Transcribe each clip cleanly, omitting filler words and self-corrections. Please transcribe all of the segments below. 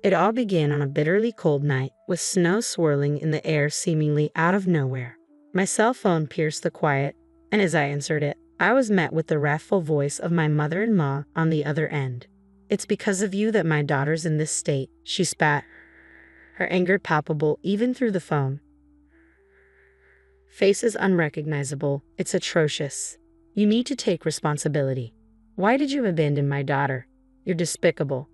It all began on a bitterly cold night, with snow swirling in the air seemingly out of nowhere. My cell phone pierced the quiet, and as I answered it, I was met with the wrathful voice of my mother-in-law on the other end. "It's because of you that my daughter's in this state," she spat, her anger palpable even through the phone. Face is unrecognizable. "It's atrocious. You need to take responsibility. Why did you abandon my daughter? You're despicable."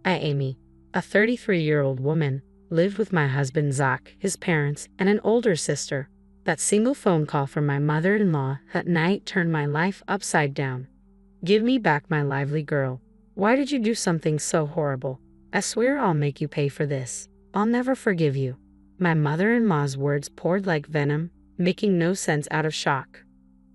Amy, a 33-year-old woman, lived with my husband Zach, his parents, and an older sister. That single phone call from my mother-in-law that night turned my life upside down. "Give me back my lively girl. Why did you do something so horrible? I swear I'll make you pay for this. I'll never forgive you." My mother-in-law's words poured like venom, making no sense out of shock.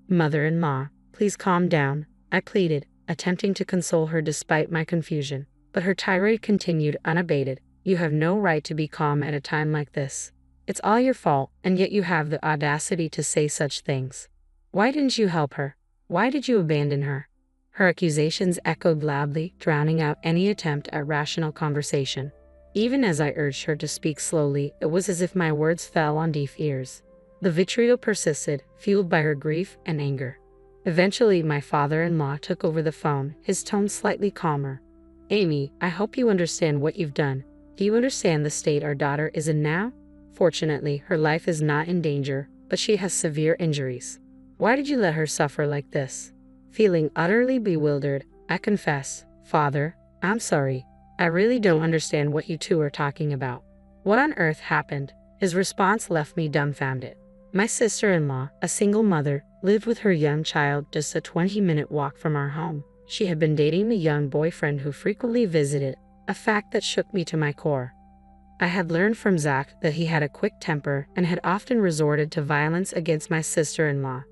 "Mother-in-law, please calm down," I pleaded, attempting to console her despite my confusion. But her tirade continued unabated. "You have no right to be calm at a time like this. It's all your fault, and yet you have the audacity to say such things. Why didn't you help her? Why did you abandon her?" Her accusations echoed loudly, drowning out any attempt at rational conversation. Even as I urged her to speak slowly, it was as if my words fell on deaf ears. The vitriol persisted, fueled by her grief and anger. Eventually, my father-in-law took over the phone, his tone slightly calmer. "Amy, I hope you understand what you've done. Do you understand the state our daughter is in now? Fortunately, her life is not in danger, but she has severe injuries. Why did you let her suffer like this?" Feeling utterly bewildered, I confess, "Father, I'm sorry. I really don't understand what you two are talking about. What on earth happened?" His response left me dumbfounded. My sister-in-law, a single mother, lived with her young child just a 20-minute walk from our home. She had been dating the young boyfriend who frequently visited, a fact that shook me to my core. I had learned from Zach that he had a quick temper and had often resorted to violence against my sister-in-law.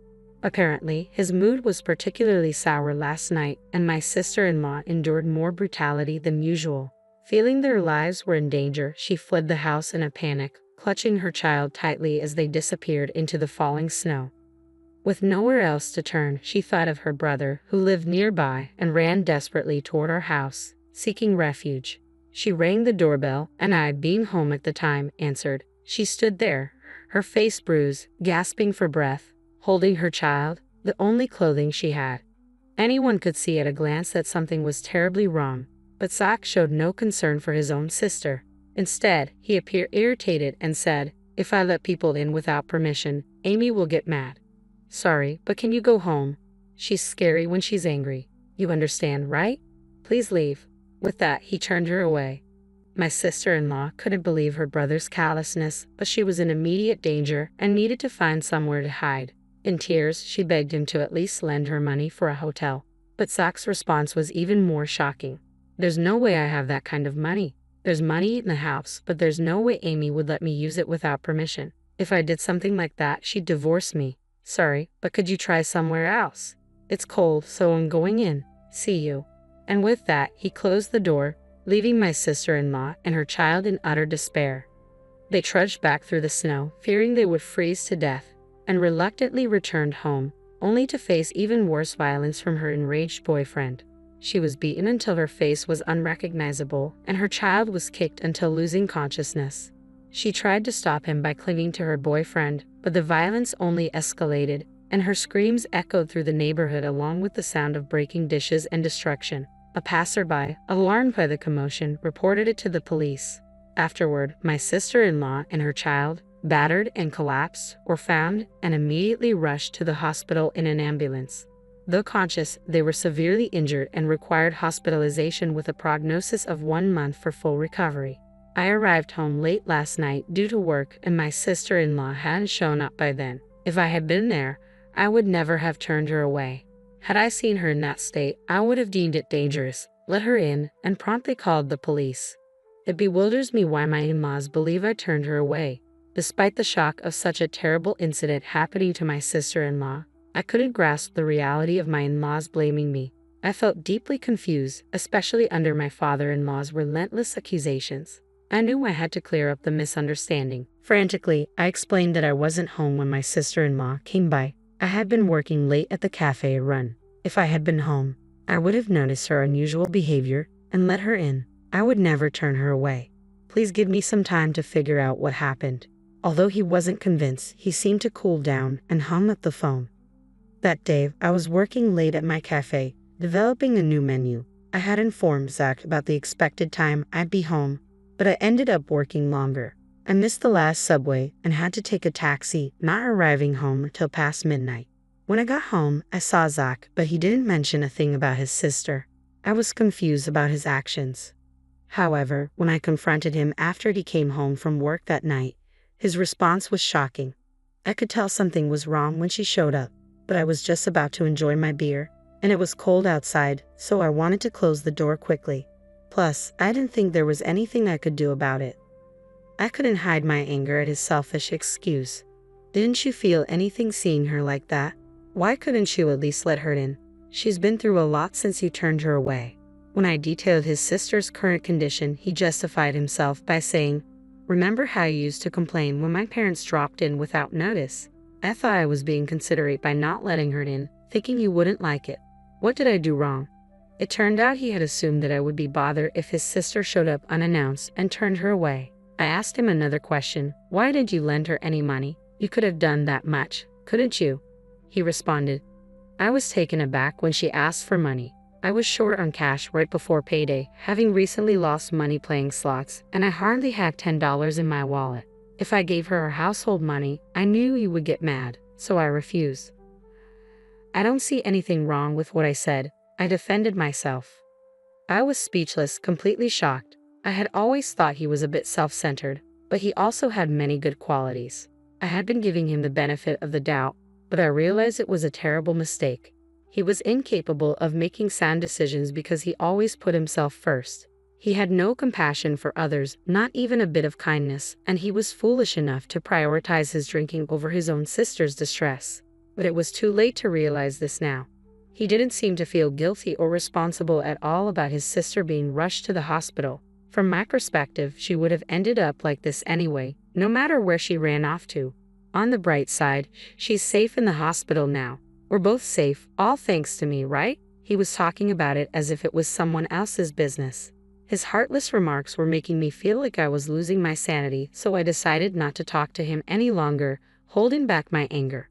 Apparently, his mood was particularly sour last night, and my sister-in-law endured more brutality than usual. Feeling their lives were in danger, she fled the house in a panic, clutching her child tightly as they disappeared into the falling snow. With nowhere else to turn, she thought of her brother, who lived nearby, and ran desperately toward our house, seeking refuge. She rang the doorbell, and I, being home at the time, answered. She stood there, her face bruised, gasping for breath, holding her child, the only clothing she had. Anyone could see at a glance that something was terribly wrong, but Zach showed no concern for his own sister. Instead, he appeared irritated and said, "If I let people in without permission, Amy will get mad. Sorry, but can you go home? She's scary when she's angry. You understand, right? Please leave." With that, he turned her away. My sister-in-law couldn't believe her brother's callousness, but she was in immediate danger and needed to find somewhere to hide. In tears, she begged him to at least lend her money for a hotel. But Zach's response was even more shocking. "There's no way I have that kind of money. There's money in the house, but there's no way Amy would let me use it without permission. If I did something like that, she'd divorce me. Sorry, but could you try somewhere else? It's cold, so I'm going in. See you." And with that, he closed the door, leaving my sister-in-law and her child in utter despair. They trudged back through the snow, fearing they would freeze to death, and reluctantly returned home, only to face even worse violence from her enraged boyfriend. She was beaten until her face was unrecognizable, and her child was kicked until losing consciousness. She tried to stop him by clinging to her boyfriend, but the violence only escalated, and her screams echoed through the neighborhood along with the sound of breaking dishes and destruction. A passerby, alarmed by the commotion, reported it to the police. Afterward, my sister-in-law and her child, battered and collapsed, were found and immediately rushed to the hospital in an ambulance. Though conscious, they were severely injured and required hospitalization with a prognosis of 1 month for full recovery. I arrived home late last night due to work, and my sister-in-law hadn't shown up by then. If I had been there, I would never have turned her away. Had I seen her in that state, I would have deemed it dangerous, let her in, and promptly called the police. It bewilders me why my in-laws believe I turned her away. Despite the shock of such a terrible incident happening to my sister-in-law, I couldn't grasp the reality of my in-laws blaming me. I felt deeply confused, especially under my father-in-law's relentless accusations. I knew I had to clear up the misunderstanding. Frantically, I explained that I wasn't home when my sister-in-law came by. I had been working late at the cafe run. If I had been home, I would have noticed her unusual behavior and let her in. I would never turn her away. Please give me some time to figure out what happened. Although he wasn't convinced, he seemed to cool down and hung up the phone. That day, I was working late at my cafe, developing a new menu. I had informed Zach about the expected time I'd be home, but I ended up working longer. I missed the last subway and had to take a taxi, not arriving home till past midnight. When I got home, I saw Zach, but he didn't mention a thing about his sister. I was confused about his actions. However, when I confronted him after he came home from work that night, his response was shocking. I could tell something was wrong when she showed up, but I was just about to enjoy my beer, and it was cold outside, so I wanted to close the door quickly. Plus, I didn't think there was anything I could do about it. I couldn't hide my anger at his selfish excuse. Didn't you feel anything seeing her like that? Why couldn't you at least let her in? She's been through a lot since you turned her away. When I detailed his sister's current condition, he justified himself by saying, "Remember how you used to complain when my parents dropped in without notice? I thought I was being considerate by not letting her in, thinking you wouldn't like it. What did I do wrong?" It turned out he had assumed that I would be bothered if his sister showed up unannounced and turned her away. I asked him another question. "Why did you lend her any money? You could have done that much, couldn't you?" He responded, "I was taken aback when she asked for money. I was short on cash right before payday, having recently lost money playing slots, and I hardly had $10 in my wallet. If I gave her household money, I knew you would get mad, so I refused." I don't see anything wrong with what I said. I defended myself. I was speechless, completely shocked. I had always thought he was a bit self-centered, but he also had many good qualities. I had been giving him the benefit of the doubt, but I realized it was a terrible mistake. He was incapable of making sound decisions because he always put himself first. He had no compassion for others, not even a bit of kindness, and he was foolish enough to prioritize his drinking over his own sister's distress. But it was too late to realize this now. He didn't seem to feel guilty or responsible at all about his sister being rushed to the hospital. From my perspective, she would have ended up like this anyway, no matter where she ran off to. On the bright side, she's safe in the hospital now. We're both safe, all thanks to me, right? He was talking about it as if it was someone else's business. His heartless remarks were making me feel like I was losing my sanity, so I decided not to talk to him any longer, holding back my anger.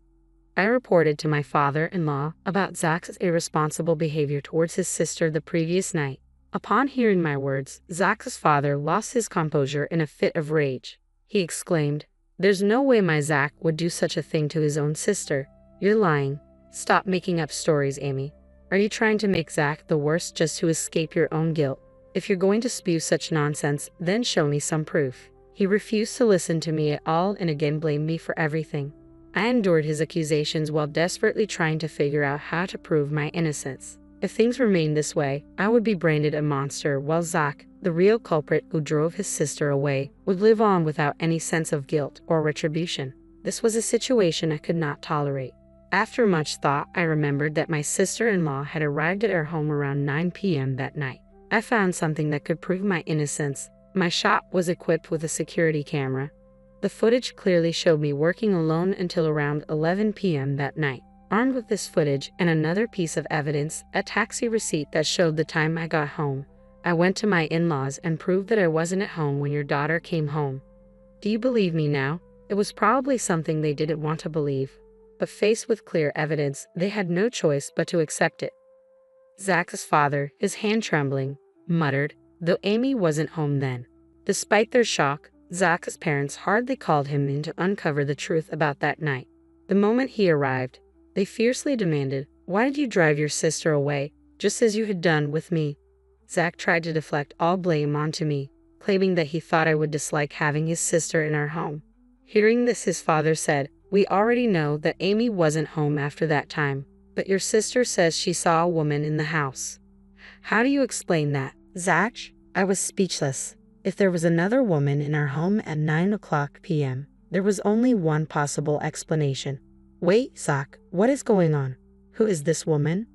I reported to my father-in-law about Zach's irresponsible behavior towards his sister the previous night. Upon hearing my words, Zach's father lost his composure in a fit of rage. He exclaimed, "There's no way my Zach would do such a thing to his own sister. You're lying. Stop making up stories, Amy. Are you trying to make Zach the worst just to escape your own guilt? If you're going to spew such nonsense, then show me some proof." He refused to listen to me at all and again blamed me for everything. I endured his accusations while desperately trying to figure out how to prove my innocence. If things remained this way, I would be branded a monster while Zach, the real culprit who drove his sister away, would live on without any sense of guilt or retribution. This was a situation I could not tolerate. After much thought, I remembered that my sister-in-law had arrived at our home around 9 p.m. that night. I found something that could prove my innocence. My shop was equipped with a security camera. The footage clearly showed me working alone until around 11 p.m. that night. Armed with this footage and another piece of evidence, a taxi receipt that showed the time I got home, I went to my in-laws and proved that I wasn't at home when your daughter came home. Do you believe me now? It was probably something they didn't want to believe, but faced with clear evidence, they had no choice but to accept it. Zach's father, his hand trembling, muttered, though Amy wasn't home then. Despite their shock, Zach's parents hardly called him in to uncover the truth about that night. The moment he arrived, they fiercely demanded, "Why did you drive your sister away, just as you had done with me?" Zach tried to deflect all blame onto me, claiming that he thought I would dislike having his sister in our home. Hearing this, his father said, "We already know that Amy wasn't home after that time, but your sister says she saw a woman in the house. How do you explain that?" Zach, I was speechless. If there was another woman in our home at 9 p.m., there was only one possible explanation. "Wait, Zach, what is going on? Who is this woman?"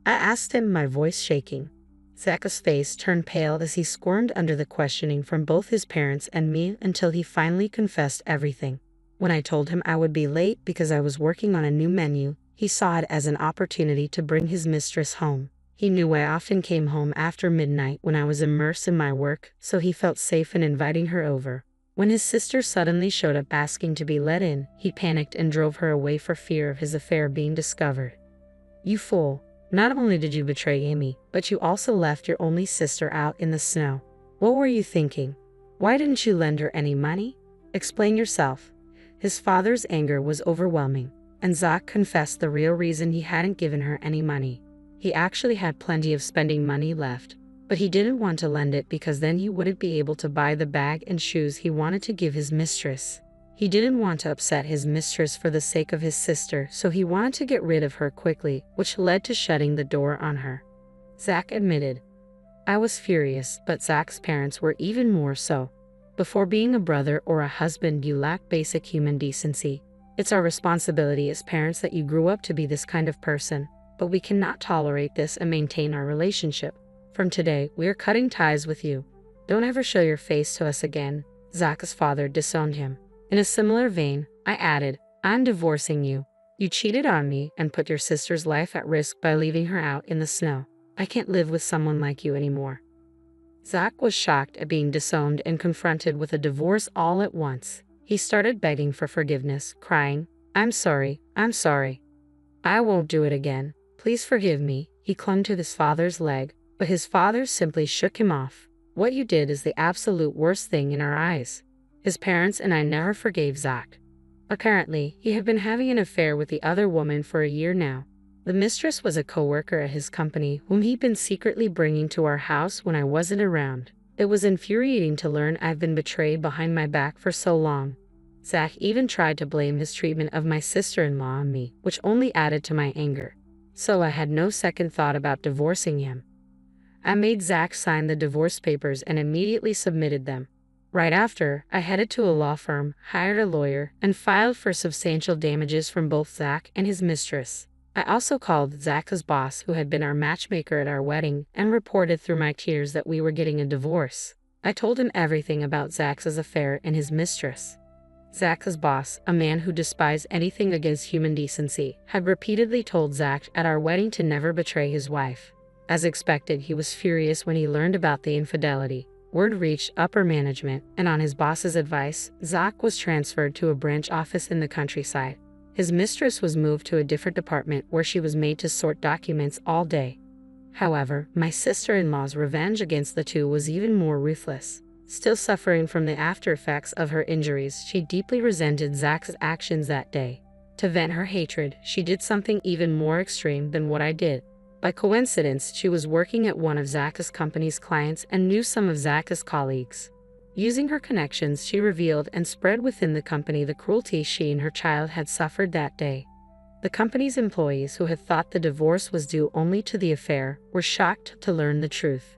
I asked him, my voice shaking. Zach's face turned pale as he squirmed under the questioning from both his parents and me until he finally confessed everything. When I told him I would be late because I was working on a new menu, he saw it as an opportunity to bring his mistress home. He knew I often came home after midnight when I was immersed in my work, so he felt safe in inviting her over. When his sister suddenly showed up asking to be let in, he panicked and drove her away for fear of his affair being discovered. You fool. Not only did you betray Amy, but you also left your only sister out in the snow. What were you thinking? Why didn't you lend her any money? Explain yourself. His father's anger was overwhelming, and Zach confessed the real reason he hadn't given her any money. He actually had plenty of spending money left, but he didn't want to lend it because then he wouldn't be able to buy the bag and shoes he wanted to give his mistress. He didn't want to upset his mistress for the sake of his sister, so he wanted to get rid of her quickly, which led to shutting the door on her. Zach admitted. I was furious, but Zach's parents were even more so. Before being a brother or a husband, you lack basic human decency. It's our responsibility as parents that you grew up to be this kind of person, but we cannot tolerate this and maintain our relationship. From today, we are cutting ties with you. Don't ever show your face to us again. Zach's father disowned him. In a similar vein, I added, I'm divorcing you. You cheated on me and put your sister's life at risk by leaving her out in the snow. I can't live with someone like you anymore. Zach was shocked at being disowned and confronted with a divorce all at once. He started begging for forgiveness, crying, I'm sorry. I won't do it again. Please forgive me. He clung to his father's leg, but his father simply shook him off. What you did is the absolute worst thing in our eyes. His parents and I never forgave Zach. Apparently, he had been having an affair with the other woman for a year now. The mistress was a co-worker at his company whom he'd been secretly bringing to our house when I wasn't around. It was infuriating to learn I've been betrayed behind my back for so long. Zach even tried to blame his treatment of my sister-in-law on me, which only added to my anger. So I had no second thought about divorcing him. I made Zach sign the divorce papers and immediately submitted them. Right after, I headed to a law firm, hired a lawyer, and filed for substantial damages from both Zach and his mistress. I also called Zach's boss, who had been our matchmaker at our wedding, and reported through my tears that we were getting a divorce. I told him everything about Zach's affair and his mistress. Zach's boss, a man who despised anything against human decency, had repeatedly told Zach at our wedding to never betray his wife. As expected, he was furious when he learned about the infidelity. Word reached upper management, and on his boss's advice, Zach was transferred to a branch office in the countryside. His mistress was moved to a different department where she was made to sort documents all day. However, my sister-in-law's revenge against the two was even more ruthless. Still suffering from the after effects of her injuries, she deeply resented Zach's actions that day. To vent her hatred, she did something even more extreme than what I did. By coincidence, she was working at one of Zach's company's clients and knew some of Zach's colleagues. Using her connections, she revealed and spread within the company the cruelty she and her child had suffered that day. The company's employees, who had thought the divorce was due only to the affair, were shocked to learn the truth.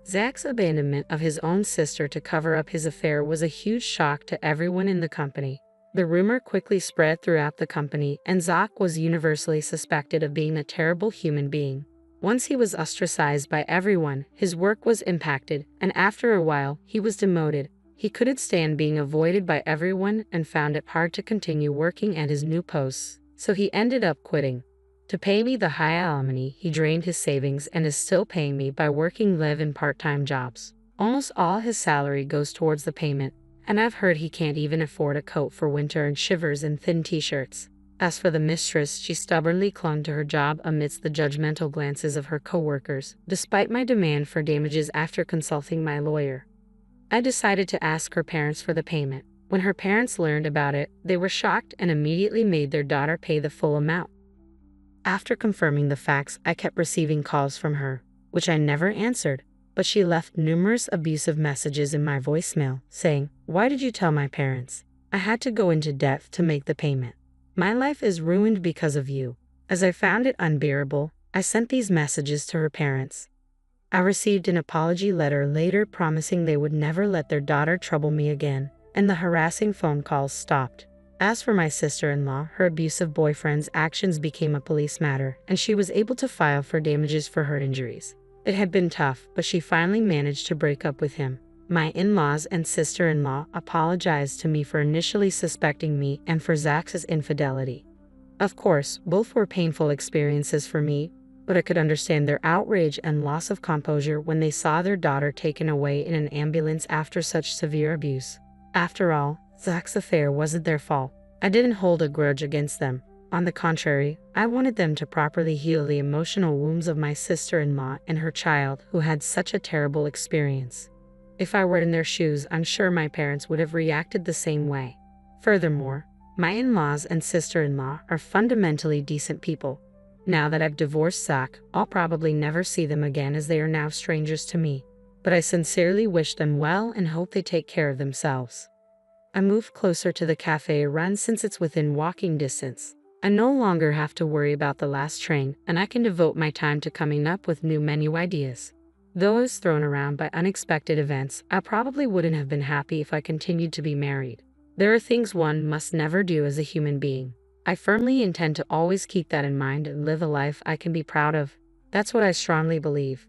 Zach's abandonment of his own sister to cover up his affair was a huge shock to everyone in the company. The rumor quickly spread throughout the company, and Zach was universally suspected of being a terrible human being. Once he was ostracized by everyone, his work was impacted, and after a while, he was demoted. He couldn't stand being avoided by everyone and found it hard to continue working at his new posts, so he ended up quitting. To pay me the high alimony, he drained his savings and is still paying me by working live-in part-time jobs. Almost all his salary goes towards the payment, and I've heard he can't even afford a coat for winter and shivers in thin t-shirts. As for the mistress, she stubbornly clung to her job amidst the judgmental glances of her co-workers, despite my demand for damages after consulting my lawyer. I decided to ask her parents for the payment. When her parents learned about it, they were shocked and immediately made their daughter pay the full amount. After confirming the facts, I kept receiving calls from her, which I never answered, but she left numerous abusive messages in my voicemail, saying, "Why did you tell my parents? I had to go into debt to make the payment. My life is ruined because of you." As I found it unbearable, I sent these messages to her parents. I received an apology letter later promising they would never let their daughter trouble me again, and the harassing phone calls stopped. As for my sister-in-law, her abusive boyfriend's actions became a police matter, and she was able to file for damages for her injuries. It had been tough, but she finally managed to break up with him. My in-laws and sister-in-law apologized to me for initially suspecting me and for Zach's infidelity. Of course, both were painful experiences for me, but I could understand their outrage and loss of composure when they saw their daughter taken away in an ambulance after such severe abuse. After all, Zach's affair wasn't their fault. I didn't hold a grudge against them. On the contrary, I wanted them to properly heal the emotional wounds of my sister-in-law and her child who had such a terrible experience. If I were in their shoes, I'm sure my parents would have reacted the same way. Furthermore, my in-laws and sister-in-law are fundamentally decent people. Now that I've divorced Zach, I'll probably never see them again as they are now strangers to me. But I sincerely wish them well and hope they take care of themselves. I moved closer to the cafe run since it's within walking distance. I no longer have to worry about the last train, and I can devote my time to coming up with new menu ideas. Though I was thrown around by unexpected events, I probably wouldn't have been happy if I continued to be married. There are things one must never do as a human being. I firmly intend to always keep that in mind and live a life I can be proud of. That's what I strongly believe.